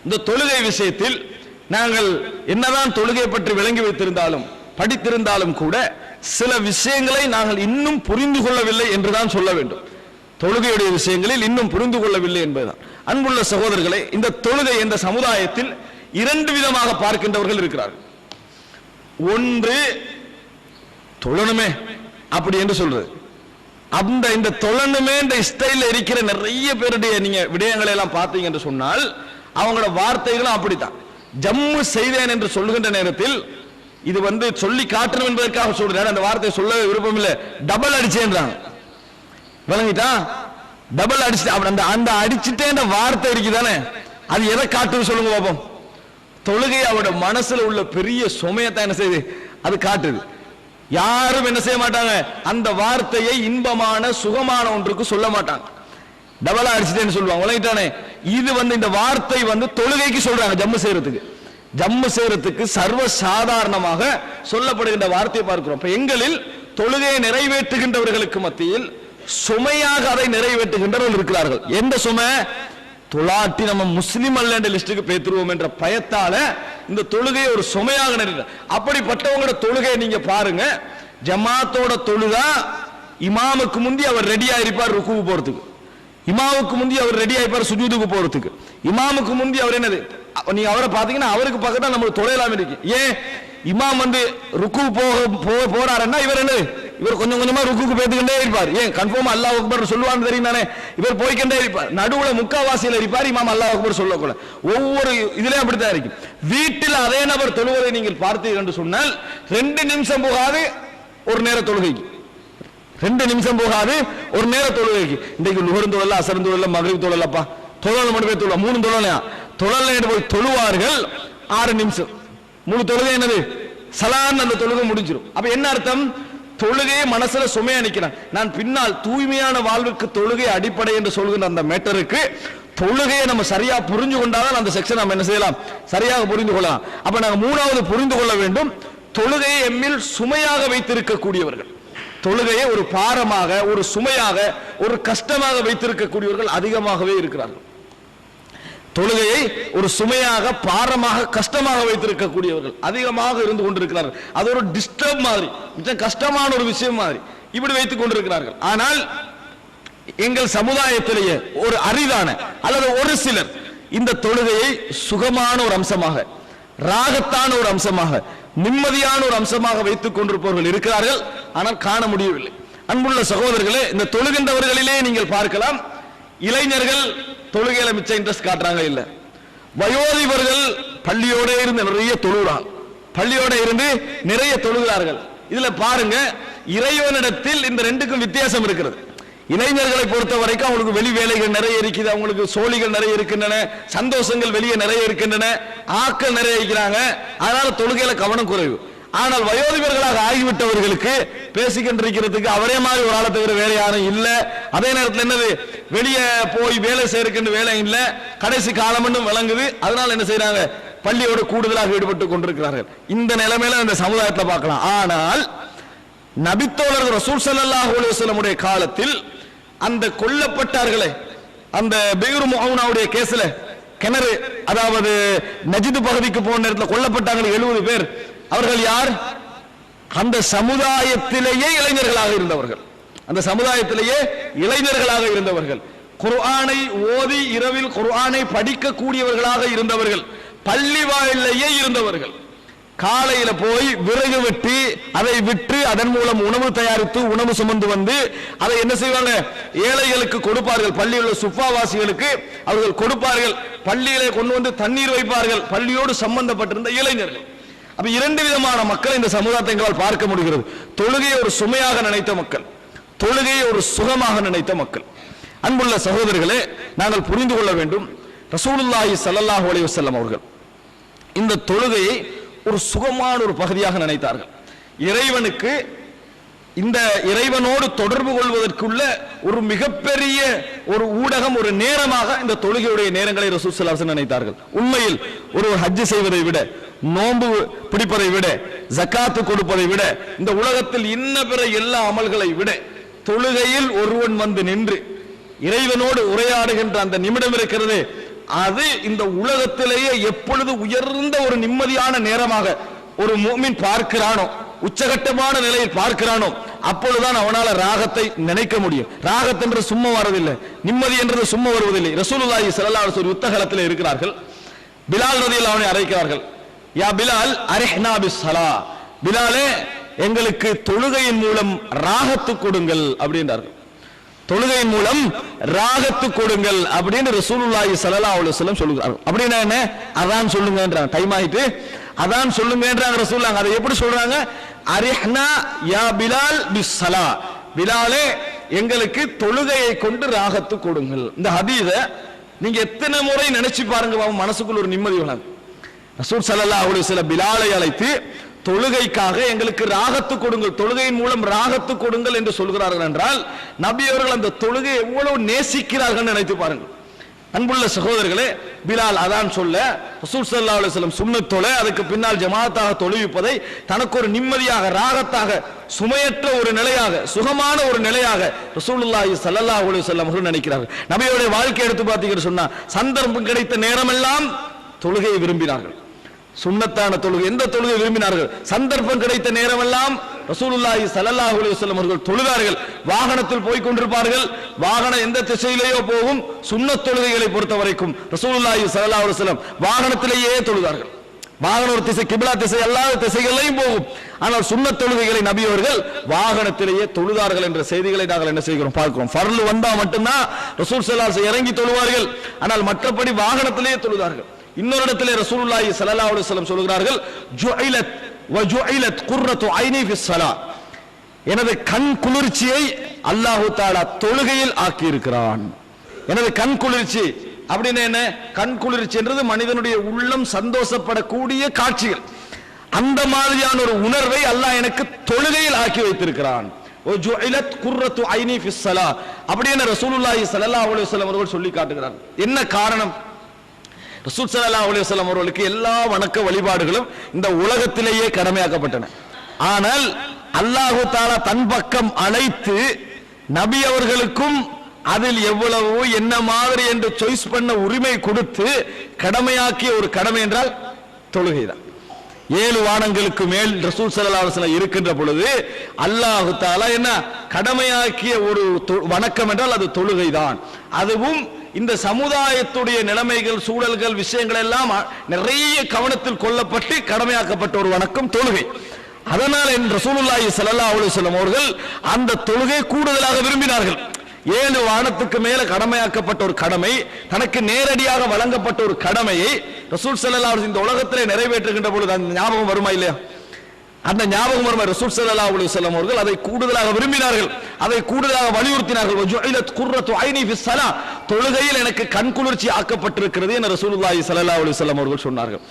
இந்த தொழுகை விஷயத்தில் நாங்கள் என்னதான் தொழுகை பற்றி விளங்கி வைத்திருந்தாலும் படித்திருந்தாலும் கூட சில விஷயங்களை நாங்கள் இன்னும் புரிந்து கொள்ளவில்லை என்றுதான் சொல்ல வேண்டும். தொழுகையுடைய விஷயங்களில் இன்னும் புரிந்து கொள்ளவில்லை என்பதுதான். அன்புள்ள சகோதரர்களே, இந்த தொழுகை இந்த சமுதாயத்தில் இரண்டு விதமாக பார்க்கின்றவர்கள் இருக்கிறார்கள். ஒன்று, தொழணுமே அப்படி என்று சொல்றது. அந்த இந்த தொழணுமே இந்த ஸ்டைல இருக்கிற நிறைய பேருடைய நீங்க விடயங்களை எல்லாம் பார்த்தீங்க என்று சொன்னால் அவங்களோட வார்த்தைகளும் அப்படித்தான். ஜம்மு செய்தேன் என்று சொல்லுகின்ற நேரத்தில் இது சொல்லி காட்டணும் என்பதற்காக சொல்றேன். அந்த வார்த்தையை சொல்ல விருப்பம் இல்லை, டபுள் அடிச்சேன்றாங்க. விளங்கிட்டா? டபுள் அடிச்சு அந்த அடிச்சுட்டே வார்த்தை இருக்குதானே, அது எதை காட்டுது சொல்லுங்க பாப்போம். தொழுகை அவரோட மனசுல உள்ள பெரிய சுமையத்தான் என்ன செய்யுது, அது காட்டுது. யாரும் என்ன செய்ய மாட்டாங்க, அந்த வார்த்தையை இன்பமான சுகமான ஒன்றுக்கு சொல்ல மாட்டாங்க. டபுளா அடிச்சுட்டேன்னு சொல்லுவாங்க. விளங்கிட்டானே? இது இந்த வார்த்தை தொழுகைக்கு சொல்றாங்க. ஜம்மு செய்யறதுக்கு சர்வ சாதாரணமாக சொல்லப்படுகின்ற வார்த்தையை பார்க்கிறோம். இப்ப எங்களில் தொழுகையை நிறைவேற்றுகின்றவர்களுக்கு மத்தியில் சுமையாக அதை நிறைவேற்றுகின்றவர்கள் இருக்கிறார்கள். எந்த சுமை? தொழாட்டி நம்ம முஸ்லிம் அல்ல என்ற லிஸ்டுக்கு பேத்துருவோம் என்ற பயத்தால இந்த தொழுகையை ஒரு சுமையாக நிறைவேற்ற. அப்படிப்பட்டவங்களோட தொழுகையை நீங்க பாருங்க. ஜமாத்தோட தொழுதா இமாமுக்கு முந்தி அவர் ரெடியா இருப்பார் ருக்குவுக்கு போறதுக்கு, இமாமுக்கு முந்தி அவர் ரெடியா இருப்பார் சுஜூதுக்கு போறதுக்கு, இமாமுக்கு முந்தி அவர் என்னது, நீங்க அவரை பாத்தீங்கன்னா அவருக்கு பக்கத்துல நம்ம தொலைலாம் இருக்கு. ஏன்? இமாம் ருக்கு போறாருன்னா இவர் என்ன, இவர் கொஞ்சம் கொஞ்சமா ருக்குக்கு பேத்துக்கிட்டே இருப்பார். ஏன்? கன்ஃபார்மா அல்லாஹ் அக்பர் சொல்லுவான்னு தெரியும் தானே, இவர் போய்கிட்டே இருப்பார். நடுவுல முக்காவாசியில் இருப்பார், இமாம் அல்லாஹ் அக்பர் சொல்லக்கூட. ஒவ்வொரு இதுலயும் அப்படித்தான் இருக்கு. வீட்டில் அதே நபர் தொழுவதை நீங்கள் பார்த்தீர்கள் என்று சொன்னால் 2 நிமிஷம் போகாது ஒரு நேர தொழுகைக்கு, 2 நிமிஷம் போகாது ஒரு நேர தொழுகைக்கு. இன்றைக்கு லுஹர் தொழல, அசர் தொழல, மக்ரிப் தொழலப்பா, தொழல மட்டும் போய் தொழல, 3 தொழலையா தொழல போய் தொழுவார்கள். 6 நிமிஷம் முழு தொழுகை என்னது, சலான் அந்த தொழுகை முடிஞ்சிடும். அப்ப என்ன அர்த்தம்? தொழுகையை மனசுல சுமையா நிக்கிறான். நான் பின்னால் தூய்மையான வாழ்வுக்கு தொழுகை அடிப்படை என்று சொல்கின்ற அந்த மேட்டருக்கு தொழுகையை நம்ம சரியா புரிஞ்சு கொண்டாதான் அந்த செக்ஷன் நம்ம என்ன செய்யலாம், சரியாக புரிந்து கொள்ளலாம். அப்ப நாங்க 3வது புரிந்து கொள்ள வேண்டும், தொழுகையை எம்மில் சுமையாக வைத்திருக்கக்கூடியவர்கள், தொழுகையை ஒரு பாரமாக, ஒரு சுமையாக, ஒரு கஷ்டமாக வைத்திருக்கக்கூடியவர்கள் அதிகமாகவே இருக்கிறார்கள். தொழுகையை ஒரு சுமையாக, பாரமாக, கஷ்டமாக வைத்திருக்கக்கூடியவர்கள் அதிகமாக இருந்து கொண்டிருக்கிறார்கள். அது ஒரு டிஸ்டர்ப் மாதிரி, கஷ்டமான ஒரு விஷயம் மாதிரி இப்படி வைத்துக் கொண்டிருக்கிறார்கள். ஆனால் எங்கள் சமுதாயத்திலேயே ஒரு அரிதான அல்லது ஒரு சிலர் இந்த தொழுகையை சுகமான ஒரு அம்சமாக, ராகத்தான ஒரு அம்சமாக, நிம்மதியான ஒரு அம்சமாக வைத்துக் கொண்டிருப்பவர்கள் இருக்கிறார்கள். ஆனால் காண முடியவில்லை. அன்புள்ள சகோதரர்களே, இந்த தொழுகின்றவர்களிலே நீங்கள் பார்க்கலாம், இளைஞர்கள் தொழுகையில மிச்ச இன்ட்ரெஸ்ட் காட்டுறாங்க இல்ல, வயோதிபர்கள் பள்ளியோட இருந்து நிறைய தொழுகிறார்கள், பள்ளியோட இருந்து நிறைய தொழுகிறார்கள். இதுல பாருங்க, இறைவனிடத்தில் இந்த ரெண்டுக்கும் வித்தியாசம் இருக்கிறது. இளைஞர்களை பொறுத்த வரைக்கும் அவங்களுக்கு வெளி வேலைகள் நிறைய இருக்குது, அவங்களுக்கு சோழிகள் நிறைய இருக்கின்றன, சந்தோஷங்கள் வெளியே நிறைய இருக்கின்றன, ஆக்கள் நிறைய இருக்கிறாங்க, அதனால தொழுகையில கவனம் குறைவு. ஆனால் வயோதிபர்களாக ஆகிவிட்டவர்களுக்கு பேசிக்கின்றிருக்கிறதுக்கு அவரே மாதிரி ஒரு ஆளை தவிர வேற யாரும் இல்ல. அதே நேரத்தில் என்னது, வெளியே போய் வேலை செய்யறதுக்கு வேலை இல்ல, கடைசி காலம் விளங்குது. அதனால என்ன செய்யறாங்க, பள்ளியோட கூடுதலாக ஈடுபட்டு கொண்டிருக்கிறார்கள். இந்த நிலைமையில இந்த சமுதாயத்தில் பார்க்கலாம். ஆனால் நபித்தோழர் ரசூல் ஸல்லல்லாஹு அலைஹி வஸல்லம் உடைய காலத்தில் அந்த கொல்லப்பட்டார்களே, அந்த பிர் முஅவுனாவுடைய கேஸ்ல கிணறு, அதாவது நஜிது பகுதிக்கு போன நேரத்தில் கொல்லப்பட்டாங்க 70 பேர். அவர்கள் யார்? அந்த சமுதாயத்திலேயே இளைஞர்களாக இருந்தவர்கள், அந்த சமுதாயத்திலேயே இளைஞர்களாக இருந்தவர்கள், குர்ஆனை ஓதி இரவில் குர்ஆனை படிக்கக்கூடியவர்களாக இருந்தவர்கள், பள்ளி வாயிலேயே இருந்தவர்கள். காலையில போய் விறகு வெட்டி அதை விற்று அதன் மூலம் உணவு தயாரித்து உணவு சுமந்து வந்து அதை என்ன செய்வாங்க, ஏழைகளுக்கு கொடுப்பார்கள். பள்ளியில் உள்ள சுஃபாவாசிகளுக்கு அவர்கள் கொடுப்பார்கள். பள்ளியிலே கொண்டு வந்து தண்ணீர் வைப்பார்கள். பள்ளியோடு சம்பந்தப்பட்டிருந்த இளைஞர்கள். அப்ப 2 விதமான மக்கள் இந்த சமுதாயத்தை எங்களால் பார்க்க முடிகிறது. தொழுகையை ஒரு சுமையாக நினைத்த மக்கள், தொழுகையை ஒரு சுகமாக நினைத்த மக்கள். அன்புள்ள சகோதரர்களே, நாங்கள் புரிந்து கொள்ள வேண்டும், ரசூலுல்லாஹி ஸல்லல்லாஹு அலைஹி வஸல்லம் அவர்கள் இந்த தொழுகையை ஒரு சுகமான ஒரு பகுதியாக நினைத்தார்கள். இறைவனுக்கு, இந்த இறைவனோடு தொடர்பு கொள்வதற்குள்ள ஒரு மிகப்பெரிய ஒரு ஊடகம், ஒரு நேரமாக இந்த தொழுகையுடைய நேரங்களை ரசூல் ஸல்லல்லாஹு அலைஹி வஸல்லம் நினைத்தார்கள். உண்மையில் ஒரு ஹஜ் செய்வதை விட, நோன்பு பிடிப்பதை விட, ஜகாத்து கொடுப்பதை விட, இந்த உலகத்தில் இன்ன பிற எல்லா அமல்களை விட தொழுகையில் ஒருவன் வந்து நின்று இறைவனோடு உரையாடுகின்ற அந்த நிமிடம் இருக்கிறது, அது இந்த உலகத்திலேயே எப்பொழுது உயர்ந்த ஒரு நிம்மதியான நேரமாக ஒரு முஃமின் பார்க்கிறானோ, உச்சகட்டமான நிலையில் பார்க்கிறானோ, அப்பொழுதுதான் அவனால ராகத்தை நினைக்க முடியும். ராகத் என்று சும்மா வரவில்லை, நிம்மதி என்றது சும்மா வருவதில்லை. ரசூலுல்லாஹி ஸல்லல்லாஹு அலைஹி வஸல்லம் யுத்த களத்தில் இருக்கிறார்கள். பிலால் ரலியல்லாஹு அன்ஹு அழைக்கிறார்கள். யா பிலால் அரிஹ்னா பிஸ்ஸலா, பிலாலே எங்களுக்கு தொழுகையின் மூலம் ராகத்து கொடுங்கள் அப்படின்றார்கள். தொழுகையின் மூலம் ராகத்து கொடுங்கள் அப்படின்னு ரசூலுல்லாஹி ஸல்லல்லாஹு அலைஹி வஸல்லம் சொல்லுகிறார்கள். அப்படின்னா என்ன? அதான் சொல்லுங்கன்றாங்க. டைம் ஆயிட்டு அதான் சொல்லுங்கன்றாங்க ரசூலுல்லாஹ். அதை எப்படி சொல்றாங்க? அரிஹ்னா யா பிலால் பிஸ்ஸலா, பிலாலே எங்களுக்கு தொழுகையை கொண்டு ராகத்து கொடுங்கள். இந்த ஹதீஸை நீங்க எத்தனை முறை நினைச்சு பாருங்க, மனசுக்குள்ள ஒரு நிம்மதி வளரும். ரசூல் ஸல்லல்லாஹு அலைஹி வஸல்லம் பிலாலை அழைத்து தொழுகைக்காக எங்களுக்கு ராகத்து கொடுங்கள், தொழுகையின் மூலம் ராகத்து கொடுங்கள் என்று சொல்கிறார்கள் என்றால் நபி அவர்கள் அந்த தொழுகை எவ்வளவு நேசிக்கிறார்கள் நினைத்து பாருங்கள். அன்புள்ள சகோதரர்களே, பிலால் அதான் சொல்ல ரசூல் ஸல்லல்லாஹு அலைஹி வஸல்லம் சுன்னத் தொழ அதுக்கு பின்னால் ஜமாத்தாக தொழுவிப்பதை தனக்கு ஒரு நிம்மதியாக, ராகத்தாக, சுமையற்ற ஒரு நிலையாக, சுகமான ஒரு நிலையாக ரசூலுல்லாஹி ஸல்லல்லாஹு அலைஹி வஸல்லம் அவர்கள் நினைக்கிறார்கள். நபியோட வாழ்க்கை எடுத்து பார்த்தீங்கன்னு சொன்னா சந்தர்ப்பம் கிடைத்த நேரமெல்லாம் தொழுகையை விரும்பினார்கள். சுன்னத்தான தொழுகை, எந்த தொழுகை விரும்பினார்கள்? சந்தர்ப்பம் கிடைத்த நேரமெல்லாம் ரசூலுல்லாஹி ஸல்லல்லாஹு அலைஹி வஸல்லம் அவர்கள் தொழுதார்கள். வாகனத்தில் போய் கொண்டிருப்பார்கள், வாகனம் எந்த திசையிலேயோ போகும். சுன்னத் தொழுகைகளை பொறுத்த வரைக்கும் ரசூலுல்லாஹி ஸல்லல்லாஹு அலைஹி வஸல்லம் வாகனத்திலேயே தொழுதார்கள். வாகனம் ஒரு திசை, கிப்லா திசை அல்லாத திசைகளையும் போகும். ஆனால் சுன்னத் தொழுகைகளை நபி அவர்கள் வாகனத்திலேயே தொழுதார்கள் என்ற செய்திகளை நாங்கள் என்ன செய்கிறோம், பார்க்கிறோம். ஃபர்லு வந்தா மட்டும்தான் ரசூல் ஸல்லல்லாஹு அலைஹி வஸல்லம் இறங்கி தொழுவார்கள். ஆனால் மற்றபடி வாகனத்திலேயே தொழுதார்கள். இன்னொரு இடத்திலே ரசூலுல்லாஹி ஸல்லல்லாஹு அலைஹி வஸல்லம் சொல்கிறார்கள், ஜுஇலத் வ ஜுஇலத் குர்ரத்து ஐனி ஃபிஸ் ஸலா, எனது கண் குளிர்ச்சியை அல்லாஹ் தஆலா தொழுகையில் ஆக்கி இருக்கிறான். எனது கண் குளிர்ச்சி அப்படின்னு என்ன? கண் குளிர்ச்சி என்றது மனிதனுடைய உள்ளம் சந்தோஷப்படக்கூடிய காட்சிகள். அந்த மாதிரியான ஒரு உணர்வை அல்லாஹ் எனக்கு தொழுகையில் ஆக்கி வைத்திருக்கிறான். வ ஜுஇலத் குர்ரத்து ஐனி ஃபிஸ் ஸலா அப்படின்னு ரசூலுல்லாஹி ஸல்லல்லாஹு அலைஹி வஸல்லம் அவர்கள் சொல்லி காட்டுகிறார். என்ன காரணம்? ரசூல் ஸல்லல்லாஹு அலைஹி வஸல்லம் அவர்களுக்கு எல்லா வணக்க வழிபாடுகளும் இந்த உலகத்திலேயே கடமையாக்கப்பட்டன. ஆனால் அல்லாஹ் தஆலா தன் பக்கம் அழைத்து நபி அவர்களுக்கும் அதில் எவ்வளவு என்ன மாதிரி என்று சாய்ஸ் பண்ண உரிமை கொடுத்து கடமையாக்கிய ஒரு கடமை என்றால் தொழுகைதான். 7 வானங்களுக்கு மேல் ரசூல் ஸல்லல்லாஹு அலைஹி வஸல்லம் இருக்கின்ற பொழுது அல்லாஹ் தஆலா என்ன கடமையாக்கிய ஒரு வணக்கம் என்றால் அது தொழுகைதான். அதுவும் இந்த சமுதாயத்துடைய நிலைமைகள், சூழல்கள், விஷயங்கள் எல்லாம் நிறைய கவனத்தில் கொள்ளப்பட்டு கடமையாக்கப்பட்ட ஒரு வணக்கம் தொழுகை. அதனால் ரசூலுல்லாஹி ஸல்லல்லாஹு அலைஹி வஸல்லம் அவர்கள் அந்த தொழுகை கூடுதலாக விரும்பினார்கள். 7 வானத்துக்கு மேல கடமையாக்கப்பட்ட ஒரு கடமை, தனக்கு நேரடியாக வழங்கப்பட்ட ஒரு கடமையை ரசூல் ஸல்லல்லாஹு அலைஹி வஸல்லம் இந்த உலகத்திலே நிறைவேற்றுகின்ற பொழுது அந்த ஞாபகம் வருமா இல்லையா? அந்த ஞாபகம் வருமா? ரசூல் ஸல்லல்லாஹு அலைஹி வஸல்லம் அவர்கள் அதை கூடுதலாக விரும்பினார்கள், அதை கூடுதலாக வலியுறுத்தினார்கள். வஜுஇலத் குர்ரத்து ஐனி ஃபிஸ் ஸலா, தொழுகையில் எனக்கு கண் குளிர்ச்சி ஆக்கப்பட்டிருக்கிறது என ரசூலுல்லாஹி ஸல்லல்லாஹு அலைஹி வஸல்லம் அவர்கள் சொன்னார்கள்.